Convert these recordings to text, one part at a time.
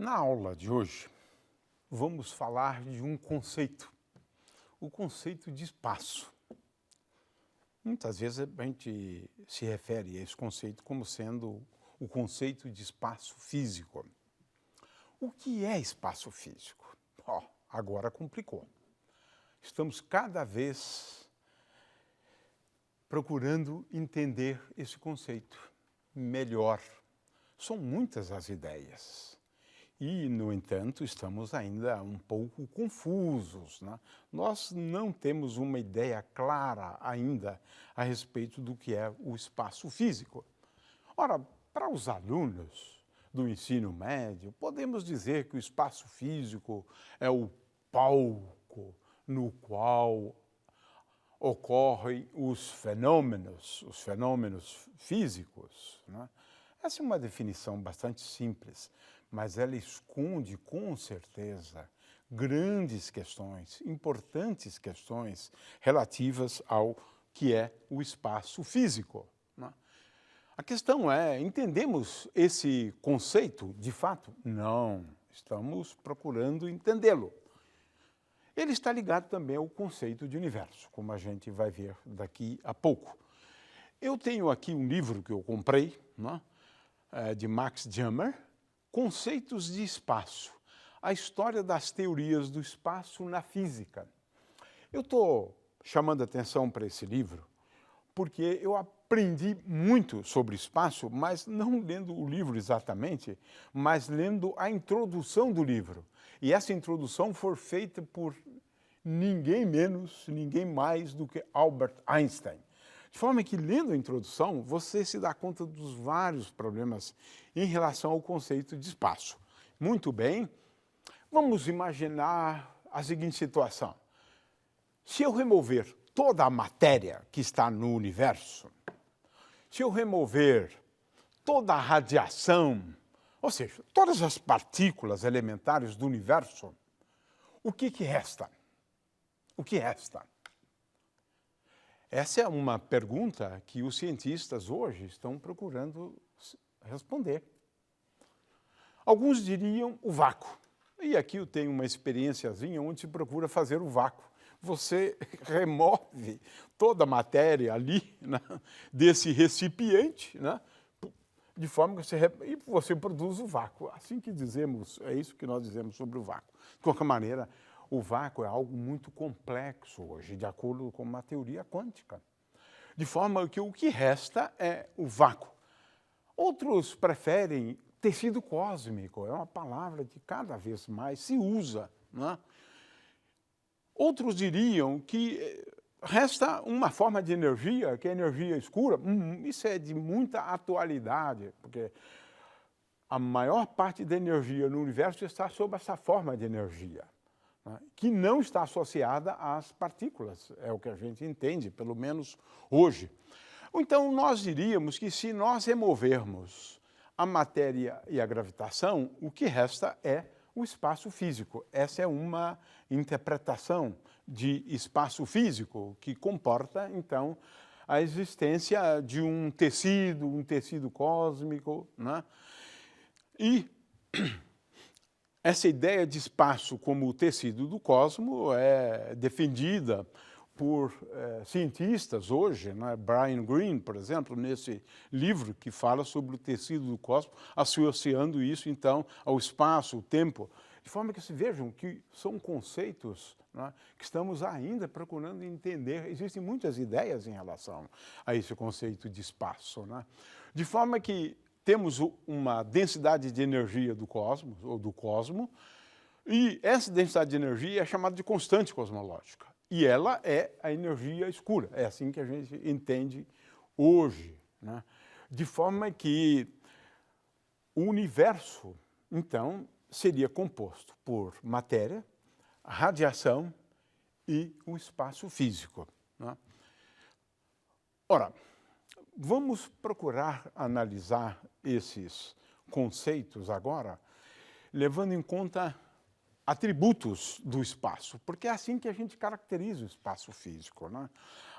Na aula de hoje, vamos falar de um conceito, o conceito de espaço. Muitas vezes a gente se refere a esse conceito como sendo o conceito de espaço físico. O que é espaço físico? Agora complicou. Estamos cada vez procurando entender esse conceito melhor. São muitas as ideias. E, no entanto, estamos ainda um pouco confusos, né? Nós não temos uma ideia clara ainda a respeito do que é o espaço físico. Ora, para os alunos do ensino médio, podemos dizer que o espaço físico é o palco no qual ocorrem os fenômenos físicos, né? Essa é uma definição bastante simples, mas ela esconde, com certeza, grandes questões, importantes questões relativas ao que é o espaço físico, né? A questão é, entendemos esse conceito de fato? Não, estamos procurando entendê-lo. Ele está ligado também ao conceito de universo, como a gente vai ver daqui a pouco. Eu tenho aqui um livro que eu comprei, né, de Max Jammer, Conceitos de Espaço, a história das teorias do espaço na física. Eu estou chamando a atenção para esse livro porque eu aprendi muito sobre espaço, mas não lendo o livro exatamente, mas lendo a introdução do livro. E essa introdução foi feita por ninguém menos, ninguém mais do que Albert Einstein. De forma que, lendo a introdução, você se dá conta dos vários problemas em relação ao conceito de espaço. Muito bem, vamos imaginar a seguinte situação. Se eu remover toda a matéria que está no universo, se eu remover toda a radiação, ou seja, todas as partículas elementares do universo, o que resta? O que resta? Essa é uma pergunta que os cientistas hoje estão procurando responder. Alguns diriam o vácuo. E aqui eu tenho uma experiênciazinha onde se procura fazer o vácuo. Você remove toda a matéria ali, né, desse recipiente, né, de forma que você produz o vácuo. Assim que dizemos, é isso que nós dizemos sobre o vácuo. De qualquer maneira, o vácuo é algo muito complexo hoje, de acordo com uma teoria quântica. De forma que o que resta é o vácuo. Outros preferem tecido cósmico, é uma palavra que cada vez mais se usa, né? Outros diriam que resta uma forma de energia, que é a energia escura. Isso é de muita atualidade, porque a maior parte da energia no universo está sob essa forma de energia, né, que não está associada às partículas, é o que a gente entende, pelo menos hoje. Então, nós diríamos que se nós removermos a matéria e a gravitação, o que resta é o espaço físico. Essa é uma interpretação de espaço físico que comporta, então, a existência de um tecido cósmico, né? E essa ideia de espaço como o tecido do cosmos é defendida por cientistas hoje, né? Brian Greene, por exemplo, nesse livro que fala sobre o tecido do cosmos, associando isso, então, ao espaço, o tempo, de forma que se vejam que são conceitos, né, que estamos ainda procurando entender. Existem muitas ideias em relação a esse conceito de espaço, né? De forma que temos uma densidade de energia do cosmos, ou do cosmo, e essa densidade de energia é chamada de constante cosmológica. E ela é a energia escura. É assim que a gente entende hoje, né? De forma que o universo, então, seria composto por matéria, radiação e o espaço físico, né? Ora, vamos procurar analisar esses conceitos agora, levando em conta atributos do espaço, porque é assim que a gente caracteriza o espaço físico, né?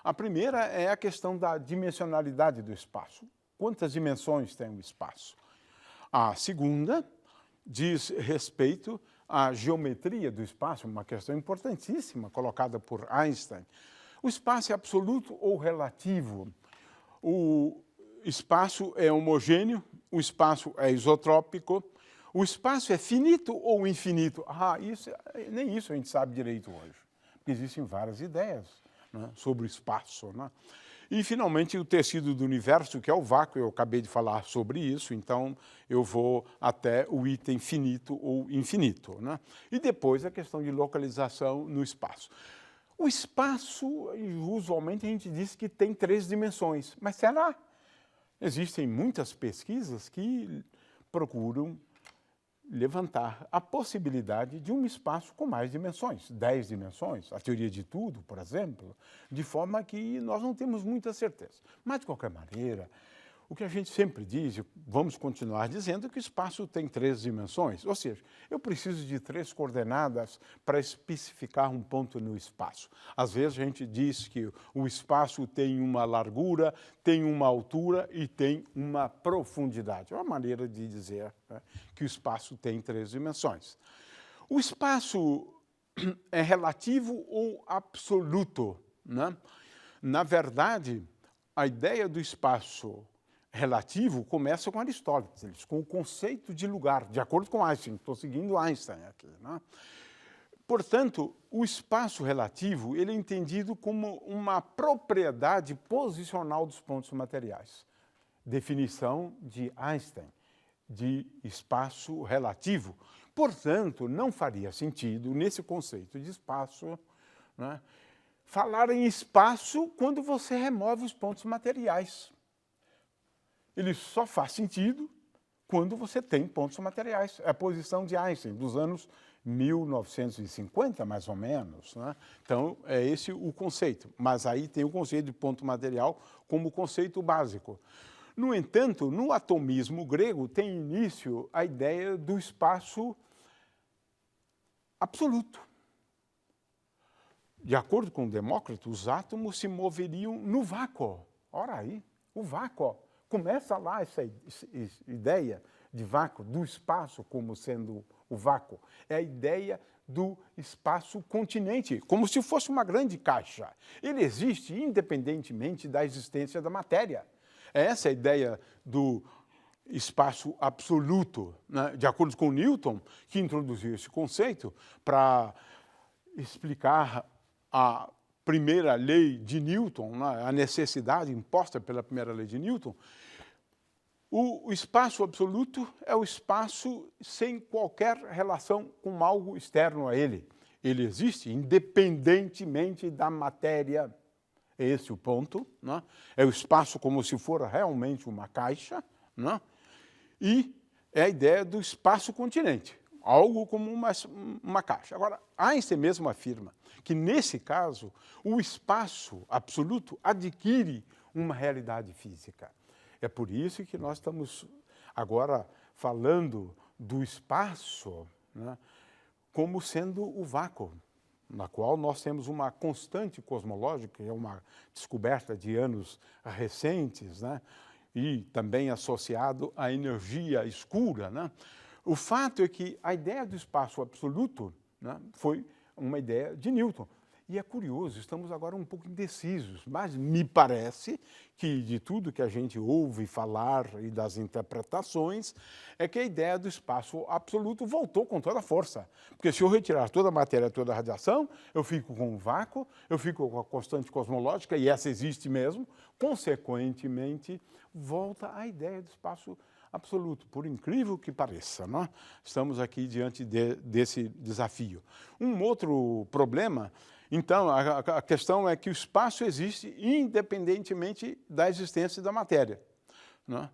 A primeira é a questão da dimensionalidade do espaço. Quantas dimensões tem o espaço? A segunda diz respeito à geometria do espaço, uma questão importantíssima colocada por Einstein. O espaço é absoluto ou relativo? O espaço é homogêneo, o espaço é isotrópico, o espaço é finito ou infinito? Nem isso a gente sabe direito hoje, porque existem várias ideias, né, sobre o espaço, né? E, finalmente, o tecido do universo, que é o vácuo, eu acabei de falar sobre isso, então eu vou até o item finito ou infinito, né? E depois a questão de localização no espaço. O espaço, usualmente a gente diz que tem 3 dimensões, mas será? Existem muitas pesquisas que procuram levantar a possibilidade de um espaço com mais dimensões, 10 dimensões, a teoria de tudo, por exemplo, de forma que nós não temos muita certeza. Mas, de qualquer maneira, o que a gente sempre diz, vamos continuar dizendo, que o espaço tem 3 dimensões, ou seja, eu preciso de 3 coordenadas para especificar um ponto no espaço. Às vezes a gente diz que o espaço tem uma largura, tem uma altura e tem uma profundidade. É uma maneira de dizer, né, que o espaço tem 3 dimensões. O espaço é relativo ou absoluto, né? Na verdade, a ideia do espaço relativo começa com Aristóteles, com o conceito de lugar, de acordo com Einstein. Estou seguindo Einstein aqui, né? Portanto, o espaço relativo ele é entendido como uma propriedade posicional dos pontos materiais. Definição de Einstein de espaço relativo. Portanto, não faria sentido, nesse conceito de espaço, né, falar em espaço quando você remove os pontos materiais. Ele só faz sentido quando você tem pontos materiais. É a posição de Einstein, dos anos 1950, mais ou menos, né? Então, é esse o conceito. Mas aí tem o conceito de ponto material como conceito básico. No entanto, no atomismo grego tem início a ideia do espaço absoluto. De acordo com Demócrito, os átomos se moveriam no vácuo. Ora aí, o vácuo. Começa lá essa ideia de vácuo, do espaço como sendo o vácuo. É a ideia do espaço continente, como se fosse uma grande caixa. Ele existe independentemente da existência da matéria. É essa a ideia do espaço absoluto, né? De acordo com Newton, que introduziu esse conceito para explicar a primeira lei de Newton, né? A necessidade imposta pela primeira lei de Newton. O espaço absoluto é o espaço sem qualquer relação com algo externo a ele. Ele existe independentemente da matéria. É esse o ponto, né? É o espaço como se for realmente uma caixa, né? E é a ideia do espaço-continente, algo como uma caixa. Agora, Einstein mesmo afirma que, nesse caso, o espaço absoluto adquire uma realidade física. É por isso que nós estamos agora falando do espaço, né, como sendo o vácuo, na qual nós temos uma constante cosmológica, que é uma descoberta de anos recentes, né, e também associado à energia escura, né. O fato é que a ideia do espaço absoluto, né, foi uma ideia de Newton. E é curioso, estamos agora um pouco indecisos, mas me parece que de tudo que a gente ouve falar e das interpretações, é que a ideia do espaço absoluto voltou com toda a força. Porque se eu retirar toda a matéria, toda a radiação, eu fico com um vácuo, eu fico com a constante cosmológica, e essa existe mesmo, consequentemente, volta a ideia do espaço absoluto, por incrível que pareça, né? Estamos aqui diante desse desafio. Um outro problema, então, a questão é que o espaço existe independentemente da existência da matéria, né?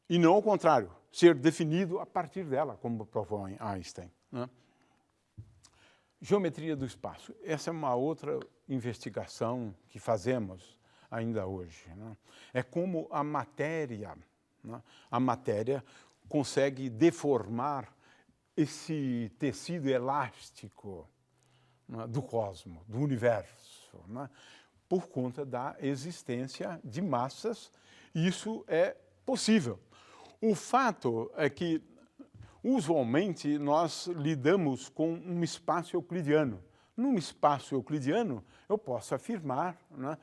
E não ao contrário, ser definido a partir dela, como propõe Einstein, né? Geometria do espaço. Essa é uma outra investigação que fazemos ainda hoje, né? É como a matéria consegue deformar esse tecido elástico, né, do cosmos, do universo, né, por conta da existência de massas. Isso é possível. O fato é que Usualmente, nós lidamos com um espaço euclidiano. Num espaço euclidiano, eu posso afirmar, né,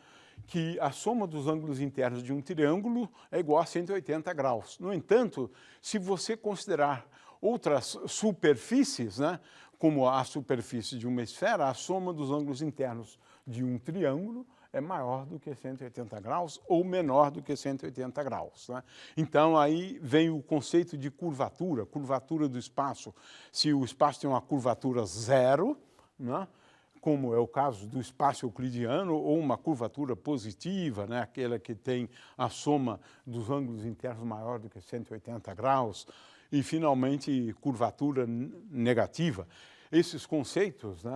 que a soma dos ângulos internos de um triângulo é igual a 180 graus. No entanto, se você considerar outras superfícies, né, como a superfície de uma esfera, a soma dos ângulos internos de um triângulo é maior do que 180 graus ou menor do que 180 graus. Né? Então, aí vem o conceito de curvatura, curvatura do espaço. Se o espaço tem uma curvatura zero, né, como é o caso do espaço euclidiano, ou uma curvatura positiva, né, aquela que tem a soma dos ângulos internos maior do que 180 graus, e, finalmente, curvatura negativa. Esses conceitos, né,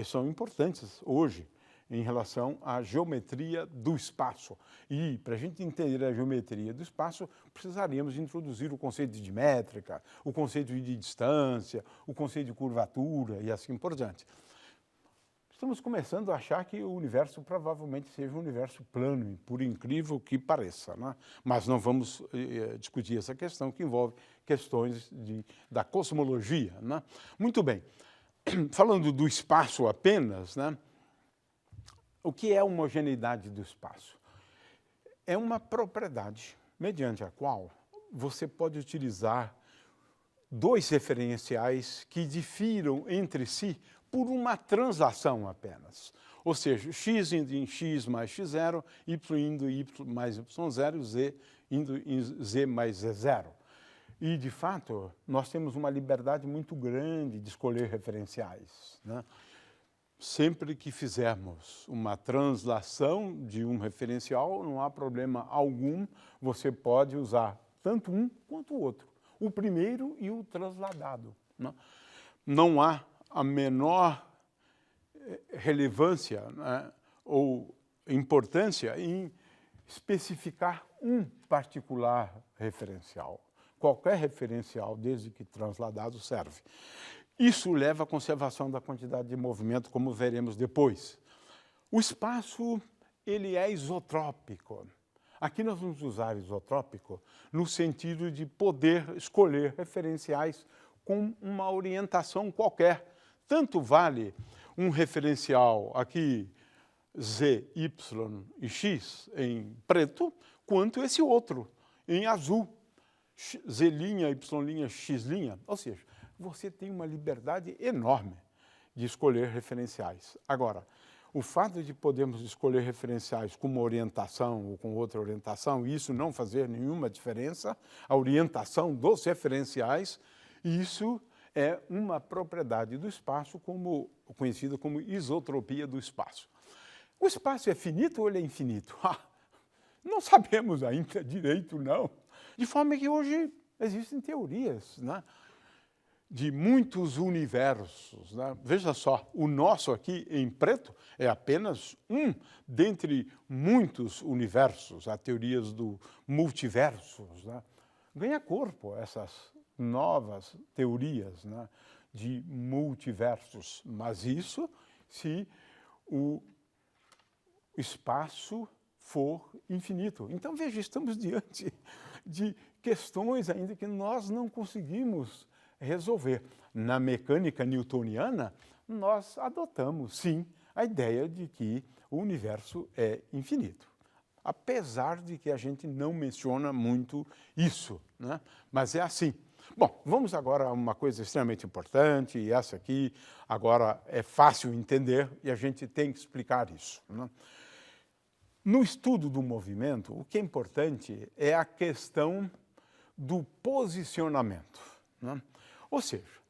são importantes hoje em relação à geometria do espaço. E, para a gente entender a geometria do espaço, precisaríamos introduzir o conceito de métrica, o conceito de distância, o conceito de curvatura e assim por diante. Estamos começando a achar que o universo provavelmente seja um universo plano, por incrível que pareça, né? Mas não vamos discutir essa questão, que envolve questões da cosmologia, né? Muito bem. Falando do espaço apenas, né? O que é a homogeneidade do espaço? É uma propriedade mediante a qual você pode utilizar dois referenciais que difiram entre si por uma translação apenas. Ou seja, x indo em x mais x0, y indo em y mais y0, z indo em z mais z0. E, de fato, nós temos uma liberdade muito grande de escolher referenciais, né? Sempre que fizermos uma translação de um referencial, não há problema algum, você pode usar tanto um quanto o outro, o primeiro e o transladado, né? Não há a menor relevância, né, ou importância em especificar um particular referencial. Qualquer referencial, desde que transladado, serve. Isso leva à conservação da quantidade de movimento, como veremos depois. O espaço, ele é isotrópico. Aqui nós vamos usar isotrópico no sentido de poder escolher referenciais com uma orientação qualquer. Tanto vale um referencial aqui, z, y e x, em preto, quanto esse outro, em azul, z', y', x'. Ou seja, você tem uma liberdade enorme de escolher referenciais. Agora, o fato de podermos escolher referenciais com uma orientação ou com outra orientação, e isso não fazer nenhuma diferença, a orientação dos referenciais, isso é uma propriedade do espaço conhecida como isotropia do espaço. O espaço é finito ou ele é infinito? Não sabemos ainda direito, não. De forma que hoje existem teorias, né, de muitos universos, né? Veja só, o nosso aqui em preto é apenas um dentre muitos universos, há teorias do multiversos, né? Ganha corpo essas novas teorias, né, de multiversos, mas isso se o espaço for infinito. Então, veja, estamos diante de questões ainda que nós não conseguimos resolver. Na mecânica newtoniana, nós adotamos, sim, a ideia de que o universo é infinito. Apesar de que a gente não menciona muito isso, né? Mas é assim. Bom, vamos agora a uma coisa extremamente importante, e essa aqui agora é fácil entender e a gente tem que explicar isso, né? No estudo do movimento, o que é importante é a questão do posicionamento, né? Ou seja,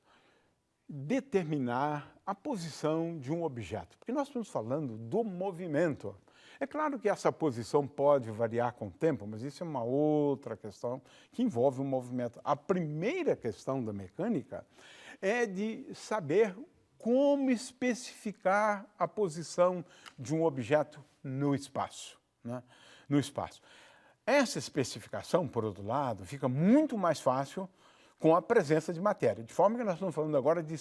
determinar a posição de um objeto, porque nós estamos falando do movimento. É claro que essa posição pode variar com o tempo, mas isso é uma outra questão que envolve o movimento. A primeira questão da mecânica é de saber como especificar a posição de um objeto no espaço, né? No espaço. Essa especificação, por outro lado, fica muito mais fácil com a presença de matéria. De forma que nós estamos falando agora de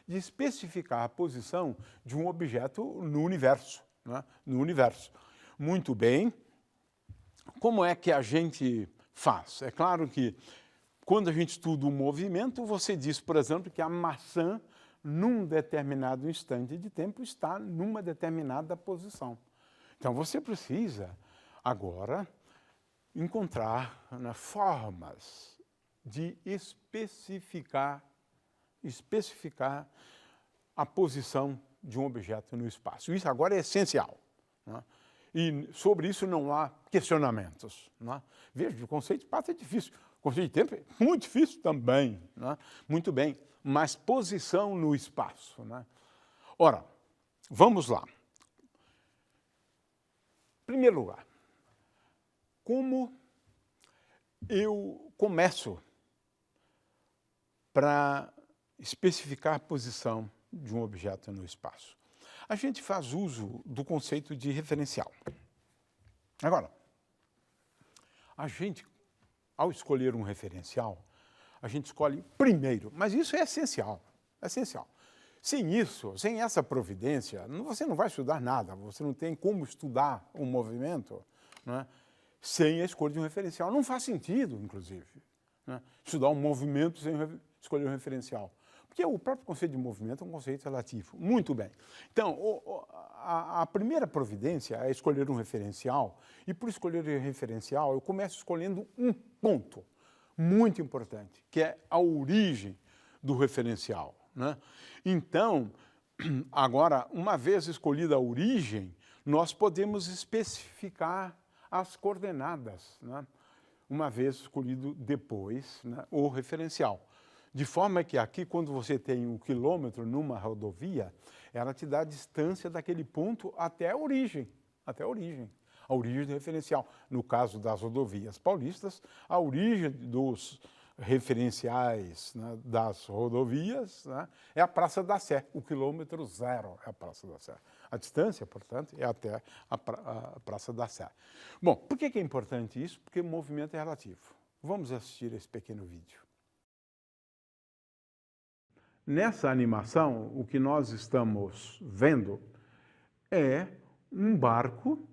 especificar a posição de um objeto no universo, né? No universo. Muito bem. Como é que a gente faz? É claro que Quando a gente estuda um movimento, você diz, por exemplo, que a maçã, num determinado instante de tempo, está numa determinada posição. Então, você precisa, agora, encontrar, né, formas de especificar a posição de um objeto no espaço. Isso agora é essencial, né? E sobre isso não há questionamentos, né? Veja, o conceito de espaço é difícil. O conceito de tempo é muito difícil também, né? Muito bem, mas posição no espaço, né? Ora, vamos lá. Em primeiro lugar, como eu começo para especificar a posição de um objeto no espaço? A gente faz uso do conceito de referencial. Agora, a gente, ao escolher um referencial, a gente escolhe primeiro, mas isso é essencial, essencial. Sem isso, sem essa providência, você não vai estudar nada, você não tem como estudar um movimento, né, sem a escolha de um referencial. Não faz sentido, inclusive, né, estudar um movimento sem escolher um referencial. Porque o próprio conceito de movimento é um conceito relativo. Muito bem. Então, a primeira providência é escolher um referencial, e por escolher o referencial, eu começo escolhendo um ponto muito importante, que é a origem do referencial, né? Então, agora, uma vez escolhida a origem, nós podemos especificar as coordenadas, né? Uma vez escolhido depois, né, o referencial. De forma que aqui, quando você tem um quilômetro numa rodovia, ela te dá a distância daquele ponto até a origem, a origem do referencial. No caso das rodovias paulistas, a origem dos referenciais, né, das rodovias, né, é a Praça da Sé, o quilômetro zero é a Praça da Sé. A distância, portanto, é até a Praça da Sé. Bom, por que é importante isso? Porque o movimento é relativo. Vamos assistir esse pequeno vídeo. Nessa animação, o que nós estamos vendo é um barco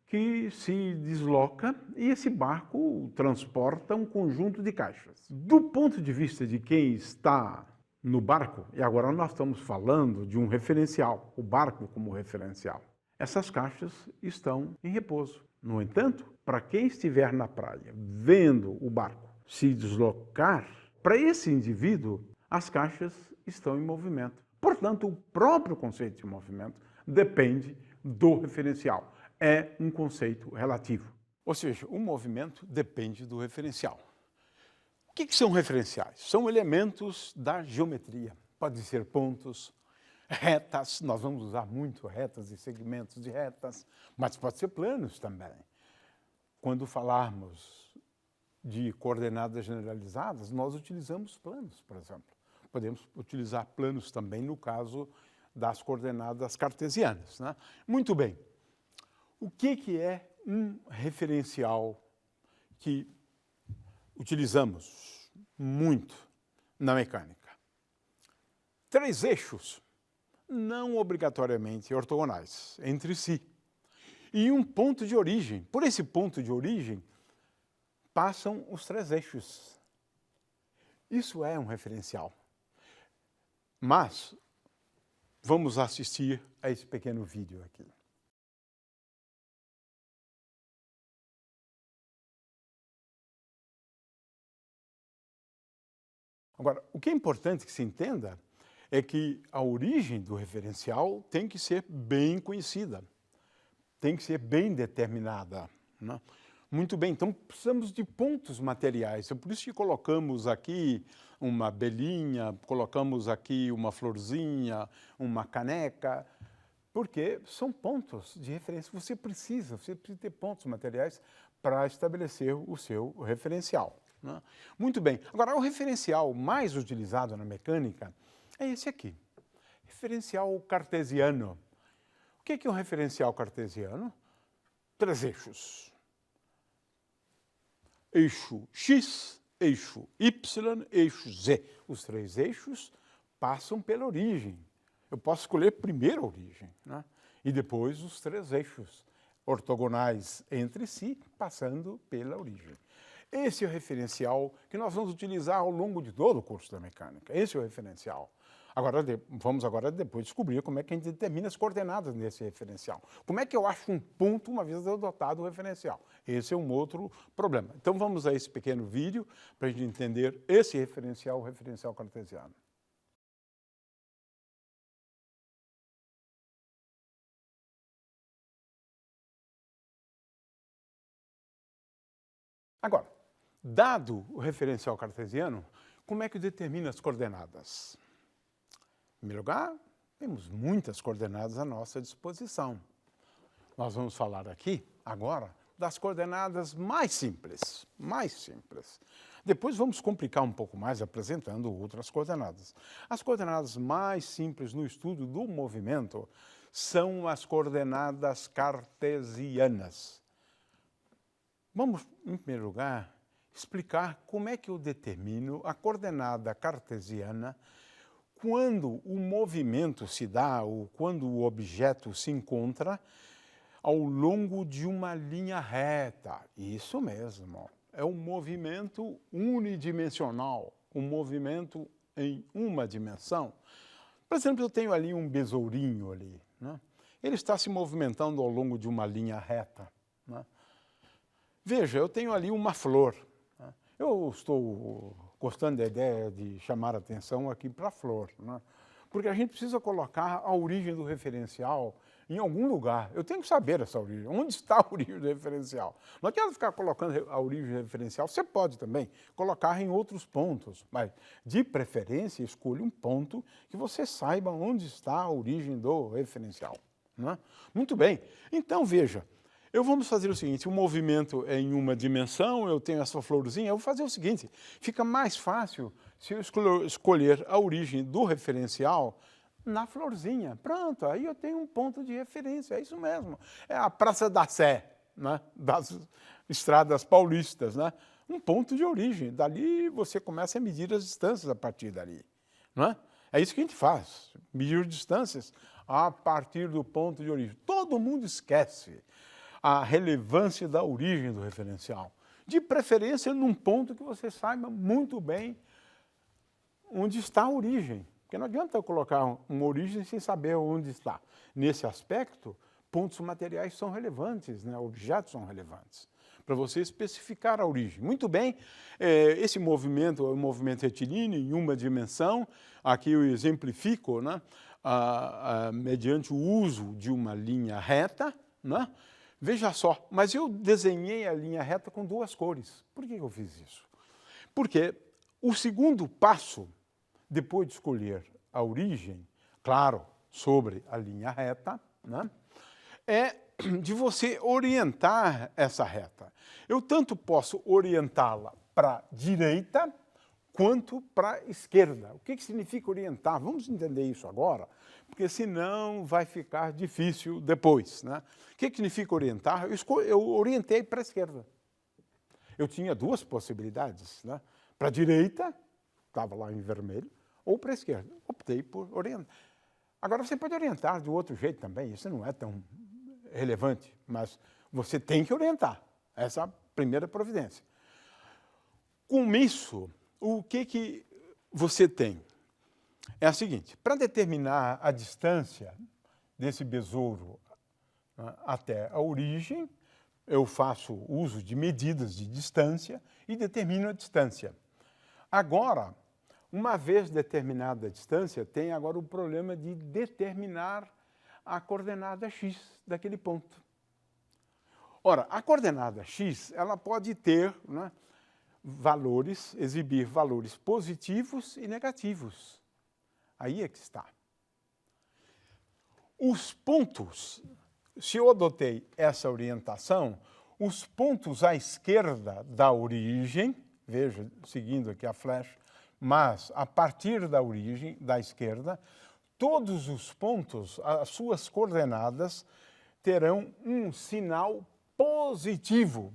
que se desloca e esse barco transporta um conjunto de caixas. Do ponto de vista de quem está no barco, e agora nós estamos falando de um referencial, o barco como referencial, essas caixas estão em repouso. No entanto, para quem estiver na praia vendo o barco se deslocar, para esse indivíduo, as caixas estão em movimento. Portanto, o próprio conceito de movimento depende do referencial. É um conceito relativo. Ou seja, o movimento depende do referencial. O que são referenciais? São elementos da geometria. Podem ser pontos, retas, nós vamos usar muito retas e segmentos de retas, mas pode ser planos também. Quando falarmos de coordenadas generalizadas, nós utilizamos planos, por exemplo. Podemos utilizar planos também no caso das coordenadas cartesianas, né? Muito bem. O que é um referencial que utilizamos muito na mecânica? 3 eixos, não obrigatoriamente ortogonais entre si, e um ponto de origem. Por esse ponto de origem passam os 3 eixos. Isso é um referencial. Mas vamos assistir a esse pequeno vídeo aqui. Agora, o que é importante que se entenda é que a origem do referencial tem que ser bem conhecida, tem que ser bem determinada, né? Muito bem, então precisamos de pontos materiais. É por isso que colocamos aqui uma abelhinha, colocamos aqui uma florzinha, uma caneca, porque são pontos de referência. Você precisa ter pontos materiais para estabelecer o seu referencial, né? Muito bem. Agora, o referencial mais utilizado na mecânica é esse aqui, referencial cartesiano. O que é um referencial cartesiano? 3 eixos. Eixo X, eixo Y, eixo Z. Os 3 eixos passam pela origem. Eu posso escolher primeiro a origem, né? E depois os 3 eixos ortogonais entre si, passando pela origem. Esse é o referencial que nós vamos utilizar ao longo de todo o curso da mecânica. Esse é o referencial. Agora, vamos agora depois descobrir como é que a gente determina as coordenadas nesse referencial. Como é que eu acho um ponto uma vez eu dotado o referencial? Esse é um outro problema. Então vamos a esse pequeno vídeo para a gente entender esse referencial, o referencial cartesiano. Agora, dado o referencial cartesiano, como é que determina as coordenadas? Em primeiro lugar, temos muitas coordenadas à nossa disposição. Nós vamos falar aqui, agora, das coordenadas mais simples. Depois vamos complicar um pouco mais apresentando outras coordenadas. As coordenadas mais simples no estudo do movimento são as coordenadas cartesianas. Vamos, em primeiro lugar, explicar como é que eu determino a coordenada cartesiana quando o movimento se dá ou quando o objeto se encontra ao longo de uma linha reta. Isso mesmo, é um movimento unidimensional, um movimento em uma dimensão. Por exemplo, eu tenho ali um besourinho ali, né? Ele está se movimentando ao longo de uma linha reta, né? Veja, eu tenho ali uma flor, né? Eu estou gostando da ideia de chamar a atenção aqui para a flor, né? Porque a gente precisa colocar a origem do referencial em algum lugar. Eu tenho que saber essa origem. Onde está a origem do referencial? Não adianta ficar colocando a origem do referencial. Você pode também colocar em outros pontos, mas de preferência escolha um ponto que você saiba onde está a origem do referencial, né? Muito bem. Então, veja, vamos fazer o seguinte, o movimento é em uma dimensão, eu tenho essa florzinha, eu vou fazer o seguinte, fica mais fácil se eu escolher a origem do referencial na florzinha. Pronto, aí eu tenho um ponto de referência, é isso mesmo. É a Praça da Sé, né, das estradas paulistas, né? Um ponto de origem. Dali você começa a medir as distâncias a partir dali, não é? É isso que a gente faz, medir distâncias a partir do ponto de origem. Todo mundo esquece a relevância da origem do referencial. De preferência num ponto que você saiba muito bem onde está a origem. Porque não adianta eu colocar uma origem sem saber onde está. Nesse aspecto, pontos materiais são relevantes, né? Objetos são relevantes, para você especificar a origem. Muito bem, esse movimento é um movimento retilíneo em uma dimensão. Aqui eu exemplifico, né? Mediante o uso de uma linha reta, né? Veja só, mas eu desenhei a linha reta com duas cores. Por que eu fiz isso? Porque o segundo passo, depois de escolher a origem, claro, sobre a linha reta, né, é de você orientar essa reta. Eu tanto posso orientá-la para a direita quanto para a esquerda. O que significa orientar? Vamos entender isso agora, porque senão vai ficar difícil depois, né? O que significa orientar? Eu orientei para a esquerda. Eu tinha duas possibilidades, né? Para a direita, estava lá em vermelho, ou para a esquerda. Optei por orientar. Agora, você pode orientar de outro jeito também, isso não é tão relevante, mas você tem que orientar. Essa é a primeira providência. Com isso, o que você tem? É a seguinte, para determinar a distância desse besouro, né, até a origem, eu faço uso de medidas de distância e determino a distância. Agora, uma vez determinada a distância, tem agora o problema de determinar a coordenada x daquele ponto. Ora, a coordenada x, ela pode ter, né, valores, exibir valores positivos e negativos. Aí é que está. Os pontos, se eu adotei essa orientação, os pontos à esquerda da origem, veja, seguindo aqui a flecha, mas a partir da origem, da esquerda, todos os pontos, as suas coordenadas, terão um sinal positivo,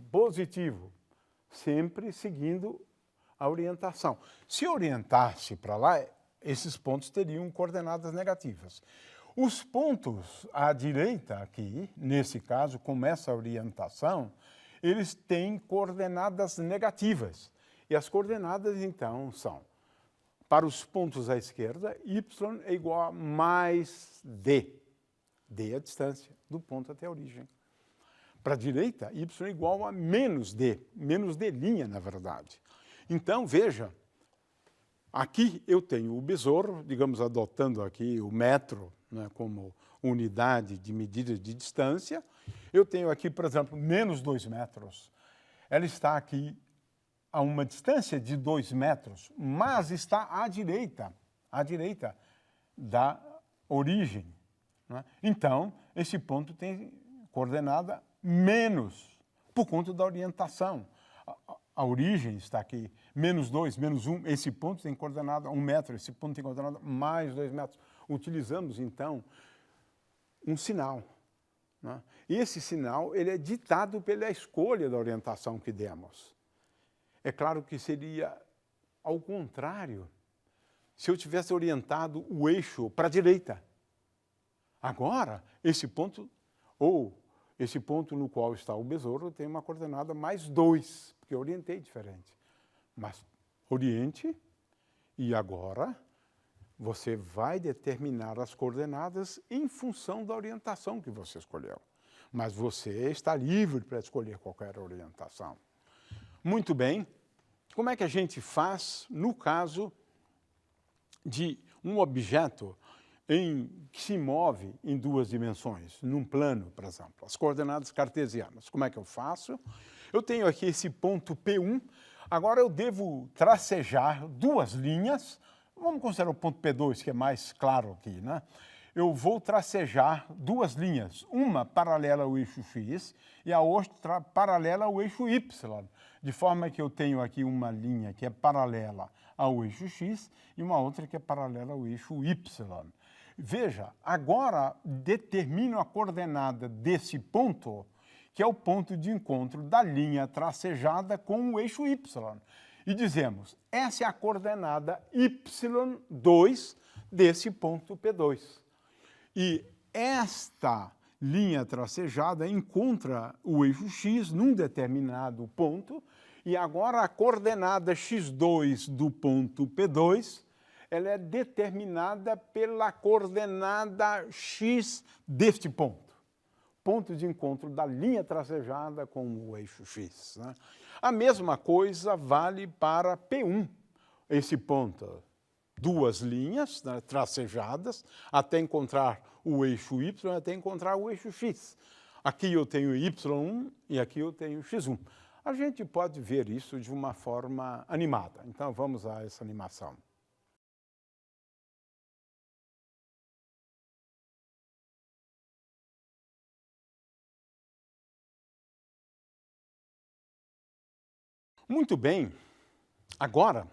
sempre seguindo a orientação. Se orientasse para lá, esses pontos teriam coordenadas negativas. Os pontos à direita aqui, nesse caso, com essa orientação, eles têm coordenadas negativas. E as coordenadas, então, são, para os pontos à esquerda, y é igual a mais d. D é a distância do ponto até a origem. Para a direita, y é igual a menos d na verdade. Então, veja, aqui eu tenho o besouro, digamos, adotando aqui o metro, né, como unidade de medida de distância. Eu tenho aqui, por exemplo, menos 2 metros. Ela está aqui a uma distância de 2 metros, mas está à direita da origem. Né? Então, esse ponto tem coordenada menos, por conta da orientação. A origem está aqui, menos 2, menos 1, esse ponto tem coordenada 1 metro, esse ponto tem coordenada mais 2 metros. Utilizamos, então, um sinal. Né? E esse sinal ele é ditado pela escolha da orientação que demos. É claro que seria ao contrário, se eu tivesse orientado o eixo para a direita. Agora, esse ponto, ou esse ponto no qual está o besouro, tem uma coordenada mais 2, porque eu orientei diferente. Mas oriente, e agora você vai determinar as coordenadas em função da orientação que você escolheu. Mas você está livre para escolher qualquer orientação. Muito bem. Como é que a gente faz no caso de um objeto que se move em 2 dimensões, num plano, por exemplo, as coordenadas cartesianas? Como é que eu faço? Eu tenho aqui esse ponto P1, agora eu devo tracejar 2 linhas, vamos considerar o ponto P2, que é mais claro aqui, né? Eu vou tracejar 2 linhas, uma paralela ao eixo x e a outra paralela ao eixo y, de forma que eu tenho aqui uma linha que é paralela ao eixo x e uma outra que é paralela ao eixo y. Veja, agora determino a coordenada desse ponto, que é o ponto de encontro da linha tracejada com o eixo y. E dizemos, essa é a coordenada y2 desse ponto P2. E esta linha tracejada encontra o eixo x num determinado ponto, e agora a coordenada x2 do ponto P2, ela é determinada pela coordenada x deste ponto. Ponto de encontro da linha tracejada com o eixo x. Né? A mesma coisa vale para P1. Esse ponto, 2 linhas, né, tracejadas, até encontrar o eixo y, até encontrar o eixo x. Aqui eu tenho y1 e aqui eu tenho x1. A gente pode ver isso de uma forma animada. Então, vamos a essa animação. Muito bem. Agora,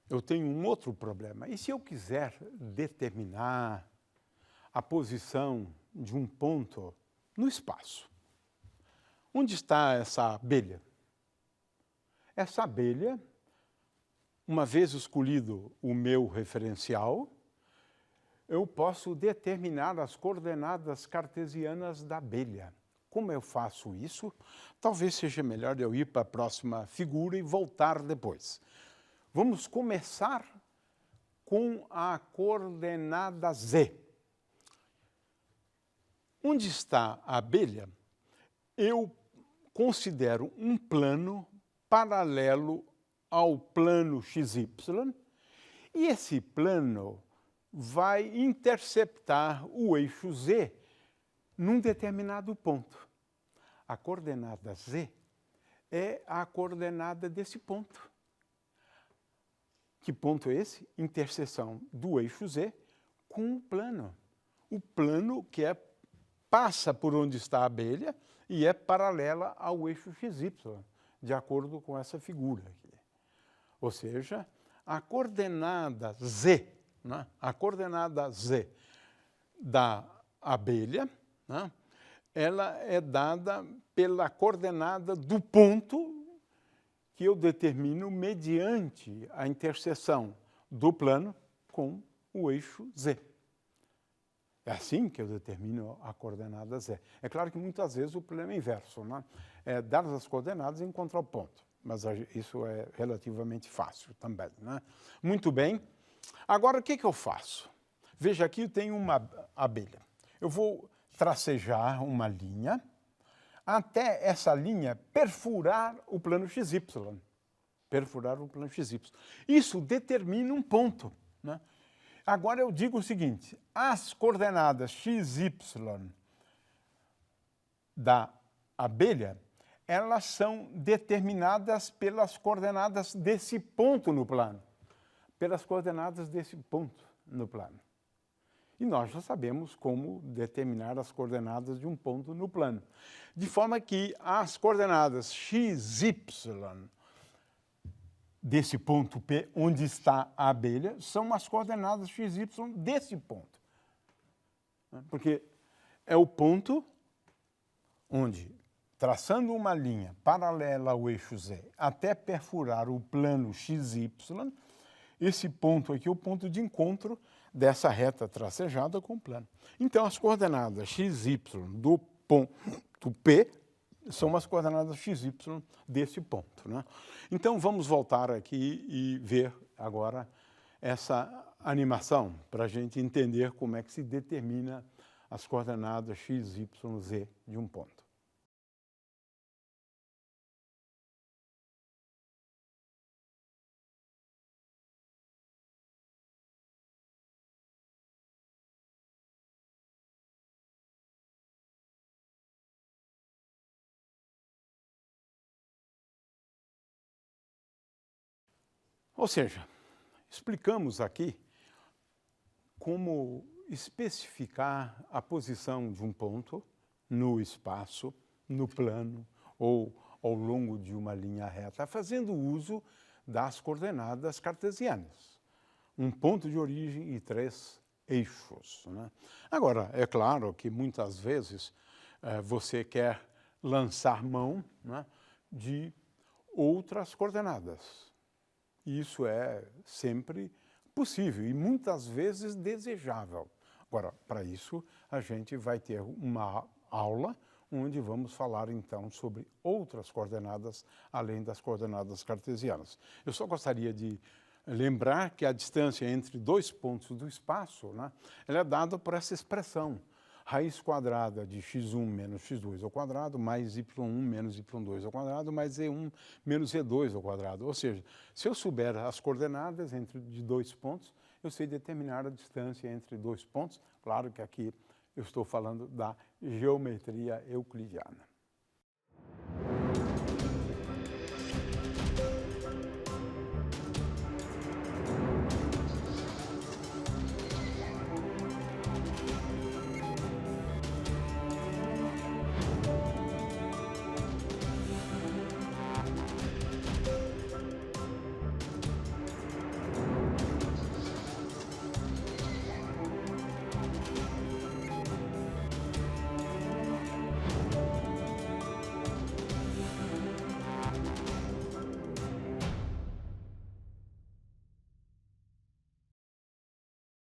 eu tenho um outro problema. E se eu quiser determinar a posição de um ponto no espaço? Onde está essa abelha? Essa abelha, uma vez escolhido o meu referencial, eu posso determinar as coordenadas cartesianas da abelha. Como eu faço isso? Talvez seja melhor eu ir para a próxima figura e voltar depois. Vamos começar com a coordenada z. Onde está a abelha? Eu considero um plano paralelo ao plano XY, e esse plano vai interceptar o eixo z num determinado ponto. A coordenada z é a coordenada desse ponto. Que ponto é esse? Interseção do eixo z com o plano. O plano que passa por onde está a abelha e é paralela ao eixo XY, de acordo com essa figura aqui. Ou seja, a coordenada z, né? A coordenada z da abelha, né? Ela é dada pela coordenada do ponto que eu determino mediante a interseção do plano com o eixo z. É assim que eu determino a coordenada z. É claro que muitas vezes o problema é inverso, né? É dar as coordenadas e encontrar o ponto. Mas isso é relativamente fácil também, né? Muito bem. Agora, o que eu faço? Veja, aqui eu tenho uma abelha. Eu vou tracejar uma linha até essa linha perfurar o plano XY. Perfurar o plano XY. Isso determina um ponto, né? Agora eu digo o seguinte, as coordenadas x, y da abelha, elas são determinadas pelas coordenadas desse ponto no plano. Pelas coordenadas desse ponto no plano. E nós já sabemos como determinar as coordenadas de um ponto no plano. De forma que as coordenadas x, y desse ponto P, onde está a abelha, são as coordenadas x, y desse ponto. Porque é o ponto onde, traçando uma linha paralela ao eixo Z até perfurar o plano XY, esse ponto aqui é o ponto de encontro dessa reta tracejada com o plano. Então, as coordenadas x, y do ponto P são as coordenadas x, y desse ponto, né? Então, vamos voltar aqui e ver agora essa animação para a gente entender como é que se determina as coordenadas x, y, z de um ponto. Ou seja, explicamos aqui como especificar a posição de um ponto no espaço, no plano ou ao longo de uma linha reta, fazendo uso das coordenadas cartesianas. Um ponto de origem e 3 eixos, né? Agora, é claro que muitas vezes você quer lançar mão, né, de outras coordenadas. Isso é sempre possível e muitas vezes desejável. Agora, para isso, a gente vai ter uma aula onde vamos falar, então, sobre outras coordenadas, além das coordenadas cartesianas. Eu só gostaria de lembrar que a distância entre dois pontos do espaço, né, ela é dada por essa expressão. Raiz quadrada de x1 menos x2 ao quadrado, mais y1 menos y2 ao quadrado, mais z1 menos z2 ao quadrado. Ou seja, se eu souber as coordenadas de dois pontos, eu sei determinar a distância entre dois pontos. Claro que aqui eu estou falando da geometria euclidiana.